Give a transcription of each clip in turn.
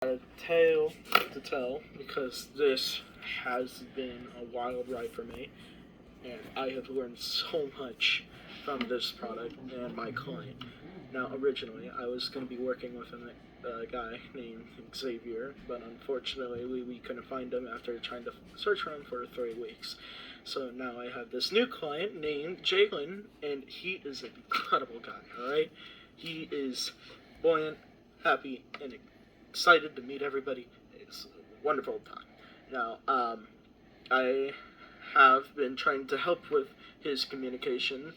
A tale to tell because this has been a wild ride for me, and I have learned so much from this product and my client. Now, originally, I was going to be working with a guy named Xavier, but unfortunately, we couldn't find him after trying to search for him for 3 weeks. So now I have this new client named Jalen, and he is an incredible guy, alright? He is buoyant, happy, and excited to meet everybody. It's a wonderful time. Now, I have been trying to help with his communication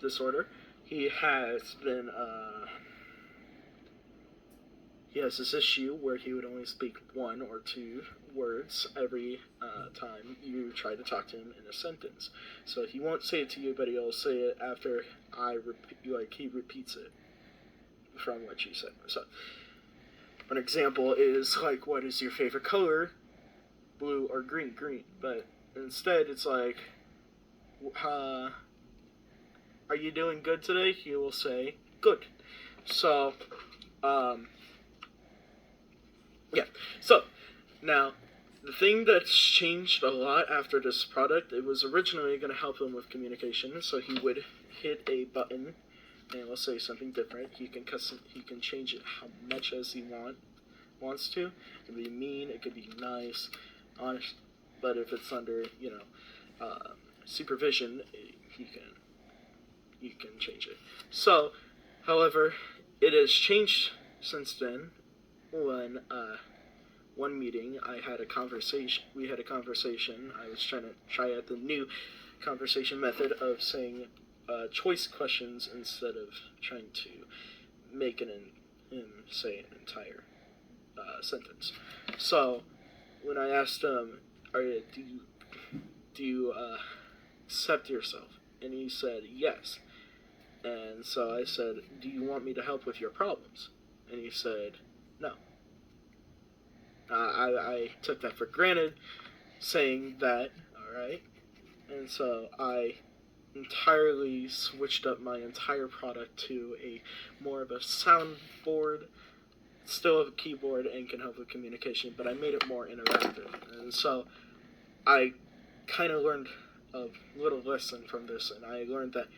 disorder. He has been, he has this issue where he would only speak 1 or 2 words every time you try to talk to him in a sentence. So he won't say it to you, but he'll say it after he repeats it from what you said. So, an example is like, what is your favorite color? Blue or green? Green. But instead, it's like, are you doing good today? He will say, good. So, yeah. So, now, the thing that's changed a lot after this product, it was originally going to help him with communication, so he would hit a button and it will say something different. He can change it how much as he wants to. It could be mean, it could be nice, honest, but if it's under, supervision, you can change it. So, however, it has changed since then. When one meeting, we had a conversation. I was trying to try out the new conversation method of saying choice questions instead of trying to make him say an entire sentence. So when I asked him, do you accept yourself? And he said yes. And so I said, do you want me to help with your problems? And he said, no. I took that for granted, saying that, alright. And so I entirely switched up my entire product to a more of a soundboard, still have a keyboard and can help with communication, but I made it more interactive. And so I kind of learned a little lesson from this, and I learned that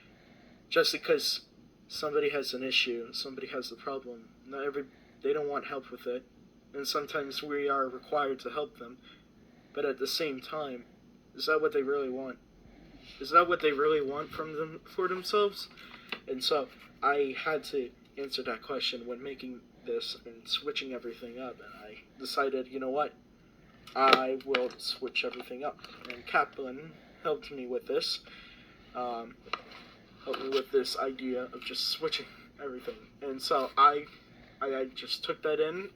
just because somebody has an issue, somebody has a problem, they don't want help with it, and sometimes we are required to help them, but at the same time, is that what they really want? Is that what they really want for themselves? And so I had to answer that question when making this and switching everything up, and I decided, you know what, I will switch everything up. And Kaplan helped me with this, idea of just switching everything. And so I just took that in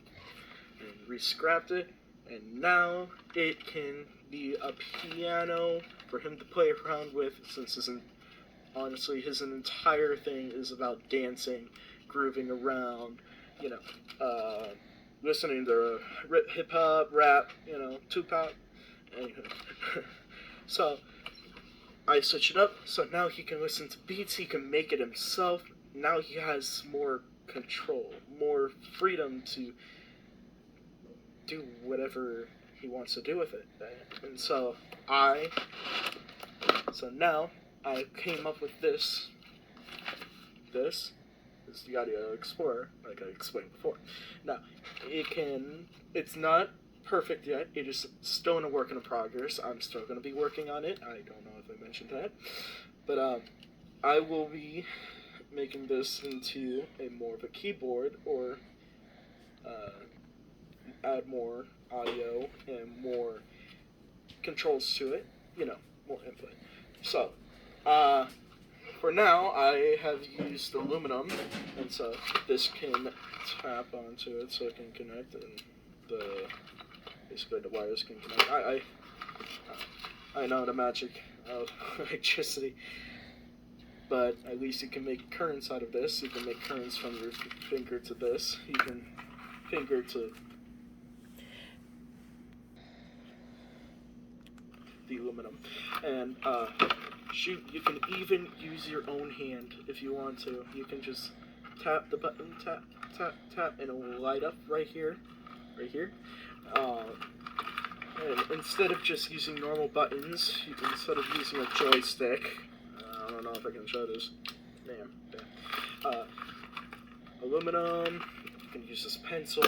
and re-scrapped it, and now it can be a piano for him to play around with, since honestly his entire thing is about dancing, grooving around, listening to hip hop, rap, Tupac. Anywho. So I switch it up, so now he can listen to beats, he can make it himself. Now he has more control, more freedom to do whatever he wants to do with it. And so now I came up with this. This is the Audio Explorer, like I explained before. Now, it's not perfect yet. It is still in a work in progress. I'm still going to be working on it. I don't know if I mentioned that. But I will be making this into more of a keyboard, or add more audio and more controls to it, more input. So, for now, I have used aluminum, and so this can tap onto it so it can connect, and basically the wires can connect. I know the magic of electricity, but at least you can make currents out of this. You can make currents from your finger to this. You can finger to the aluminum, and you can even use your own hand if you want to. You can just tap the button, tap, tap, tap, and it will light up right here. right here. And instead of just using normal buttons, instead of using a joystick, I don't know if I can show this. Damn. Aluminum. You can use this pencil.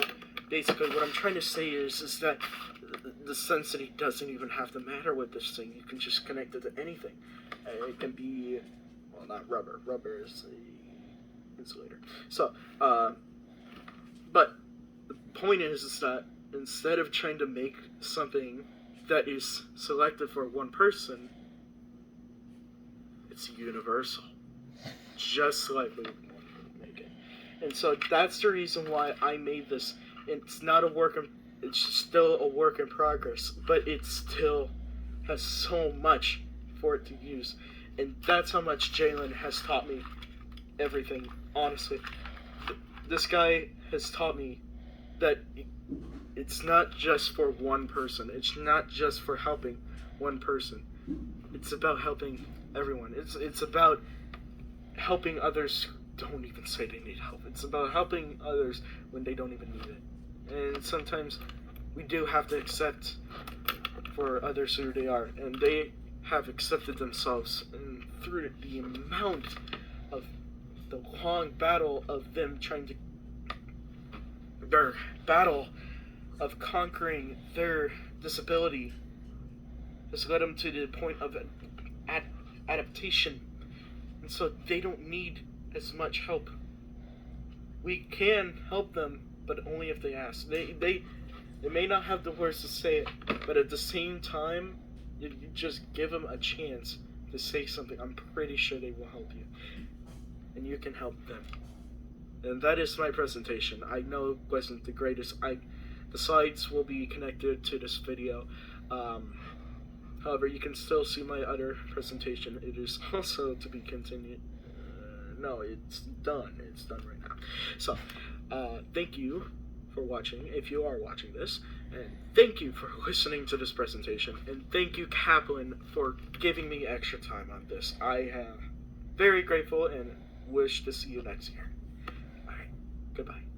Basically, what I'm trying to say is that the sensitivity doesn't even have to matter with this thing. You can just connect it to anything. It can be, well, not rubber. Rubber is a insulator. So, but the point is that instead of trying to make something that is selected for one person, it's universal. Just like we make it. And so that's the reason why I made this. It's not a work in, it's still a work in progress, but it still has so much for it to use. And that's how much Jalen has taught me everything, honestly. This guy has taught me that it's not just for one person. It's not just for helping one person. It's about helping everyone. It's about helping others who don't even say they need help. It's about helping others when they don't even need it. And sometimes we do have to accept for others who they are. And they have accepted themselves. And through the amount of the long battle of them trying to... their battle of conquering their disability has led them to the point of adaptation. And so they don't need as much help. We can help them, but only if they ask. They may not have the words to say it, but at the same time, if you just give them a chance to say something, I'm pretty sure they will help you. And you can help them. And that is my presentation. I know it wasn't the greatest. The slides will be connected to this video. However, you can still see my other presentation. It is also to be continued. No, it's done. It's done right now. So, thank you for watching, if you are watching this. And thank you for listening to this presentation. And thank you, Kaplan, for giving me extra time on this. I am very grateful and wish to see you next year. Alright, goodbye.